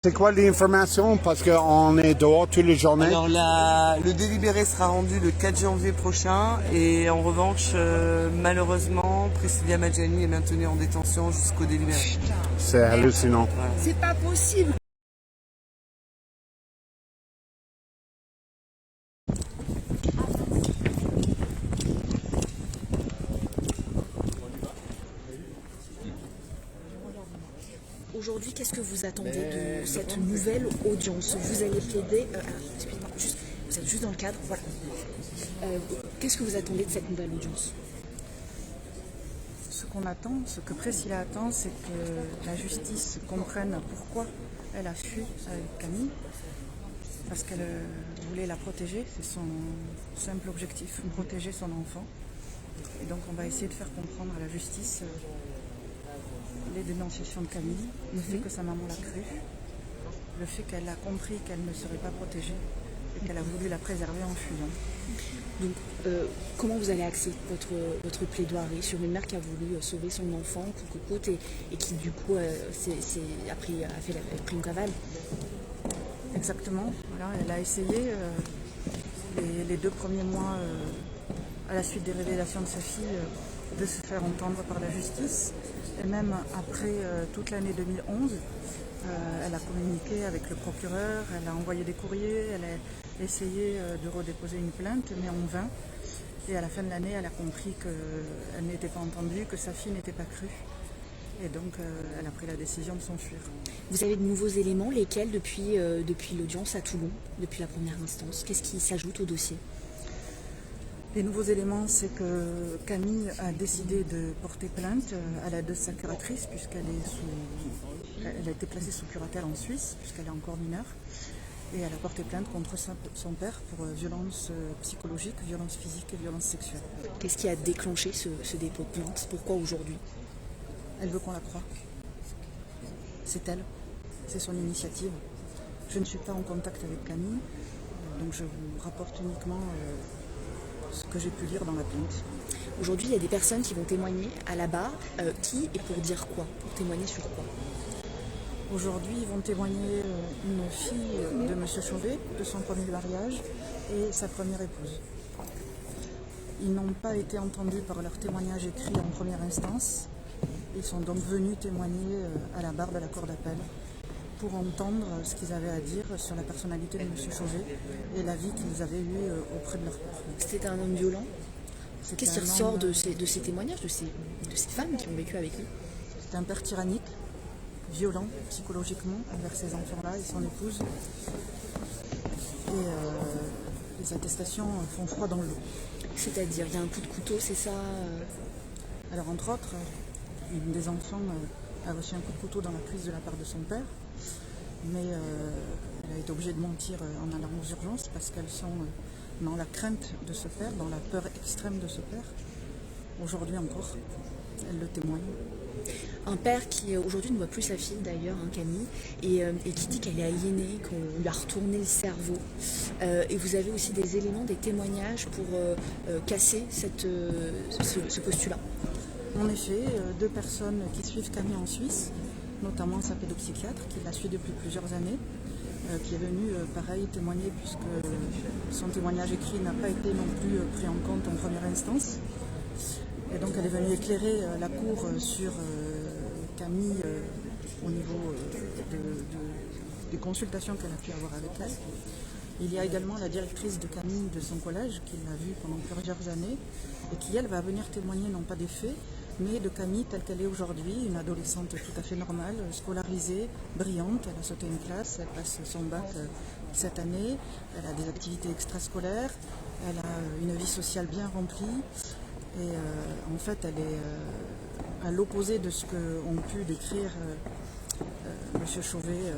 C'est quoi l'information? Parce qu'on est dehors toutes les journées. Alors le délibéré sera rendu le 4 janvier prochain et en revanche, malheureusement, Priscilla Madjani est maintenue en détention jusqu'au délibéré. C'est hallucinant. Voilà. C'est pas possible. Aujourd'hui, qu'est-ce que vous attendez de cette nouvelle audience? Vous allez plaider... excusez-moi, vous êtes juste dans le cadre, voilà. Qu'est-ce que vous attendez de cette nouvelle audience? Ce qu'on attend, ce que Priscilla attend, c'est que la justice comprenne pourquoi elle a fui avec Camille. Parce qu'elle voulait la protéger, c'est son simple objectif, protéger son enfant. Et donc on va essayer de faire comprendre à la justice les dénonciations de Camille, le fait que sa maman l'a cru, le fait qu'elle a compris qu'elle ne serait pas protégée et qu'elle a voulu la préserver en fuyant. Donc, comment vous allez axer votre plaidoirie sur une mère qui a voulu sauver son enfant coûte que coûte et qui du coup a pris une cavale? Exactement, voilà, elle a essayé les 2 premiers mois à la suite des révélations de sa fille de se faire entendre par la justice et même après toute l'année 2011 elle a communiqué avec le procureur, elle a envoyé des courriers, elle a essayé de redéposer une plainte mais en vain et à la fin de l'année elle a compris qu'elle n'était pas entendue, que sa fille n'était pas crue et donc elle a pris la décision de s'enfuir. Vous avez de nouveaux éléments, lesquels depuis l'audience à Toulon, depuis la première instance? Qu'est-ce qui s'ajoute au dossier? Les nouveaux éléments, c'est que Camille a décidé de porter plainte à l'aide de sa curatrice, puisqu'elle elle a été placée sous curatelle en Suisse, puisqu'elle est encore mineure. Et elle a porté plainte contre son père pour violence psychologique, violence physique et violence sexuelle. Qu'est-ce qui a déclenché ce dépôt de plainte? Pourquoi aujourd'hui? Elle veut qu'on la croie. C'est elle, c'est son initiative. Je ne suis pas en contact avec Camille, donc je vous rapporte uniquement ce que j'ai pu lire dans la plainte. Aujourd'hui, il y a des personnes qui vont témoigner à la barre. Qui et pour dire quoi? Pour témoigner sur quoi? Aujourd'hui, ils vont témoigner une fille de M. Chauvet, de son premier mariage, et sa première épouse. Ils n'ont pas été entendus par leur témoignage écrit en première instance. Ils sont donc venus témoigner à la barre de la cour d'appel pour entendre ce qu'ils avaient à dire sur la personnalité de M. Chauvet et la vie qu'ils avaient eue auprès de leur père. C'était un homme violent? Qu'est-ce qui ressort de ces témoignages, de ces femmes qui ont vécu avec lui? C'était un père tyrannique, violent psychologiquement envers ses enfants-là et son épouse. Et les attestations font froid dans le dos. C'est-à-dire, il y a un coup de couteau, c'est ça? Alors entre autres, une des enfants a reçu un coup de couteau dans la cuisse de la part de son père, mais elle a été obligée de mentir en allant aux urgences parce qu'elles sont dans la crainte de ce père, dans la peur extrême de ce père. Aujourd'hui encore, elle le témoigne. Un père qui aujourd'hui ne voit plus sa fille d'ailleurs, Camille, et qui dit qu'elle est aliénée, qu'on lui a retourné le cerveau. Et vous avez aussi des éléments, des témoignages pour casser ce postulat. En effet, 2 personnes qui suivent Camille en Suisse, notamment sa pédopsychiatre qui la suit depuis plusieurs années, qui est venue pareil témoigner puisque son témoignage écrit n'a pas été non plus pris en compte en première instance. Et donc elle est venue éclairer la cour sur Camille au niveau des consultations qu'elle a pu avoir avec elle. Il y a également la directrice de Camille de son collège qui l'a vue pendant plusieurs années et qui elle va venir témoigner non pas des faits mais de Camille telle qu'elle est aujourd'hui, une adolescente tout à fait normale, scolarisée, brillante. Elle a sauté une classe, elle passe son bac cette année, elle a des activités extrascolaires, elle a une vie sociale bien remplie. Et en fait, elle est à l'opposé de ce qu'ont pu décrire M. Chauvet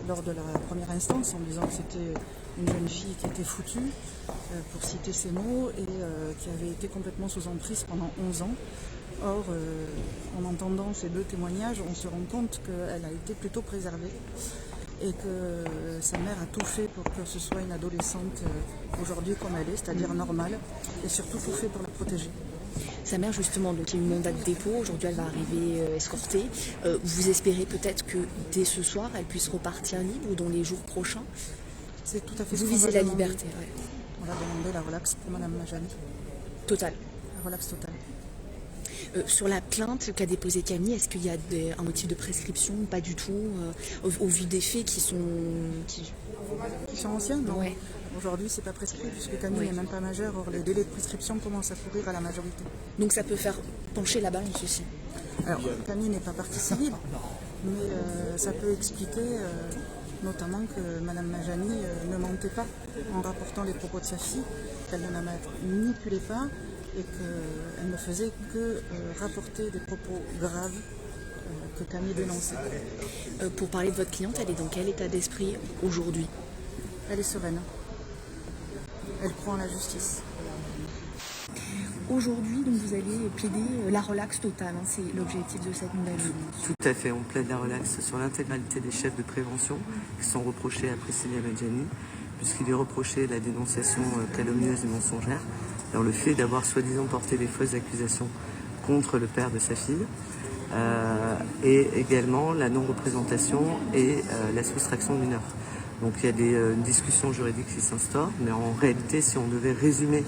lors de la première instance, en disant que c'était une jeune fille qui était foutue, pour citer ces mots, et qui avait été complètement sous emprise pendant 11 ans. Or, en entendant ces 2 témoignages, on se rend compte qu'elle a été plutôt préservée et que sa mère a tout fait pour que ce soit une adolescente aujourd'hui comme elle est, c'est-à-dire normale, et surtout tout fait pour la protéger. Sa mère, justement, donc il y a eu mandat de dépôt. Aujourd'hui, elle va arriver escortée. Vous espérez peut-être que dès ce soir, elle puisse repartir libre ou dans les jours prochains? C'est tout à fait ce Vous qu'on visez va la demander. liberté, ouais. On va demander la relaxe pour Madame Majani. Total. La relaxe totale. Sur la plainte qu'a déposée Camille, est-ce qu'il y a un motif de prescription? Pas du tout, au vu des faits qui sont... Qui sont anciens? Non. Ouais. Aujourd'hui, c'est pas prescrit puisque Camille Oui. n'est même pas majeure. Or, les délais de prescription commencent à courir à la majorité. Donc ça peut faire pencher la balance aussi. Alors, Camille n'est pas partie civile, mais ça peut expliquer notamment que Madame Majani ne mentait pas en rapportant les propos de sa fille, qu'elle ne la manipulait pas et qu'elle ne faisait que rapporter des propos graves que Camille dénonçait. Pour parler de votre cliente, elle est dans quel état d'esprit aujourd'hui? Elle est sereine. Elle croit en la justice. Aujourd'hui, donc, vous allez plaider la relaxe totale, hein, c'est l'objectif de cette nouvelle loi. Tout à fait, on plaide la relaxe sur l'intégralité des chefs de prévention qui sont reprochés à Priscilla Madjani, puisqu'il est reproché la dénonciation calomnieuse et mensongère, alors le fait d'avoir soi-disant porté des fausses accusations contre le père de sa fille, et également la non-représentation et la soustraction de mineurs. Donc il y a une discussion juridique qui s'instaure, mais en réalité, si on devait résumer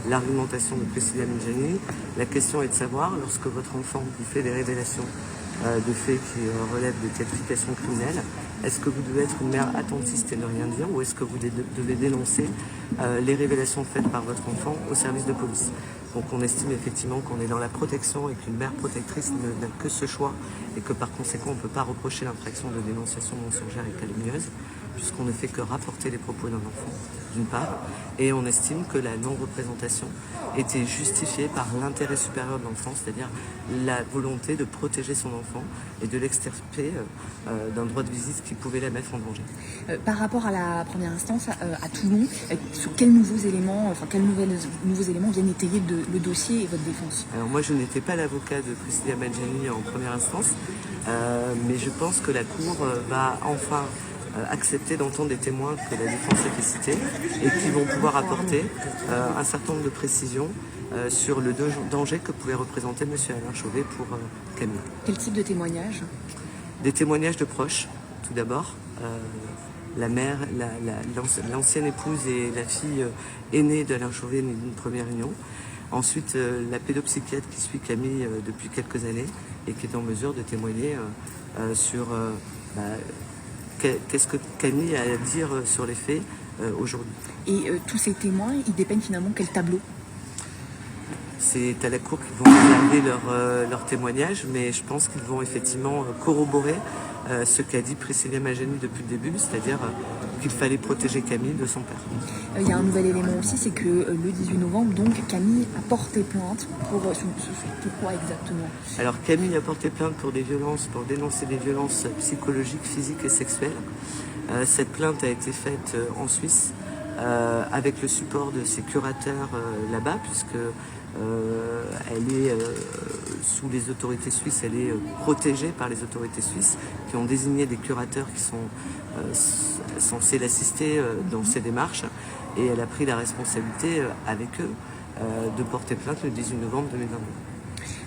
l'argumentation de Priscilla Madjani, la question est de savoir, lorsque votre enfant vous fait des révélations de faits qui relèvent de qualifications criminelles, est-ce que vous devez être une mère attentiste et ne rien dire, ou est-ce que vous devez dénoncer les révélations faites par votre enfant au service de police? Donc on estime effectivement qu'on est dans la protection et qu'une mère protectrice n'a que ce choix et que par conséquent on ne peut pas reprocher l'infraction de dénonciation mensongère et calomnieuse puisqu'on ne fait que rapporter les propos d'un enfant, d'une part, et on estime que la non-représentation était justifiée par l'intérêt supérieur de l'enfant, c'est-à-dire la volonté de protéger son enfant et de l'extirper d'un droit de visite qui pouvait la mettre en danger. Par rapport à la première instance à Toulon, sur quels nouveaux éléments, nouveaux éléments viennent étayer le dossier et votre défense? Alors moi je n'étais pas l'avocat de Priscilla Madjani en première instance, mais je pense que la Cour va enfin accepter d'entendre des témoins que la défense a fait citer et qui vont pouvoir apporter un certain nombre de précisions sur le danger que pouvait représenter M. Alain Chauvet pour Camille. Quel type de témoignages? Des témoignages de proches, tout d'abord. La mère, l'ancienne épouse et la fille aînée d'Alain Chauvet née d'une première union. Ensuite, la pédopsychiatre qui suit Camille depuis quelques années et qui est en mesure de témoigner sur qu'est-ce que Camille a à dire sur les faits aujourd'hui. Et tous ces témoins, ils dépeignent finalement quel tableau? C'est à la Cour qu'ils vont regarder leur témoignage, mais je pense qu'ils vont effectivement corroborer ce qu'a dit Priscilla Madjani depuis le début, c'est-à-dire qu'il fallait protéger Camille de son père. Il y a un nouvel élément aussi, c'est que le 18 novembre, donc, Camille a porté plainte pour quoi exactement? Alors Camille a porté plainte pour des violences, pour dénoncer des violences psychologiques, physiques et sexuelles. Cette plainte a été faite en Suisse avec le support de ses curateurs là-bas, puisque elle est sous les autorités suisses, elle est protégée par les autorités suisses qui ont désigné des curateurs qui sont censés l'assister dans ses démarches, et elle a pris la responsabilité avec eux de porter plainte le 18 novembre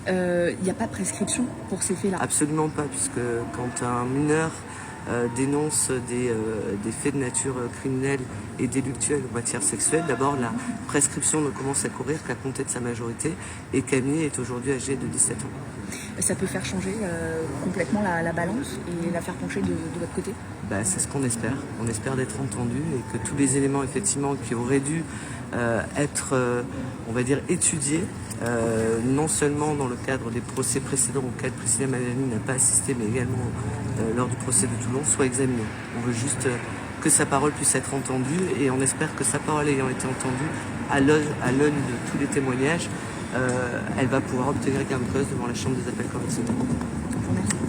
2022. Il n'y a pas de prescription pour ces faits-là? Absolument pas, puisque quand un mineur dénonce des faits de nature criminelle et délictuelle en matière sexuelle, d'abord la prescription ne commence à courir qu'à compter de sa majorité, et Camille est aujourd'hui âgée de 17 ans. Ça peut faire changer complètement la balance et la faire pencher de votre côté? C'est ce qu'on espère. On espère d'être entendu et que tous les éléments effectivement qui auraient dû être, on va dire, étudiés, non seulement dans le cadre des procès précédents auxquels Priscilla Madjani n'a pas assisté, mais également lors du procès de Toulon, soient examinés. On veut juste que sa parole puisse être entendue, et on espère que sa parole ayant été entendue à l'aune de tous les témoignages, elle va pouvoir obtenir gain de cause devant la Chambre des appels correctionnels. Merci.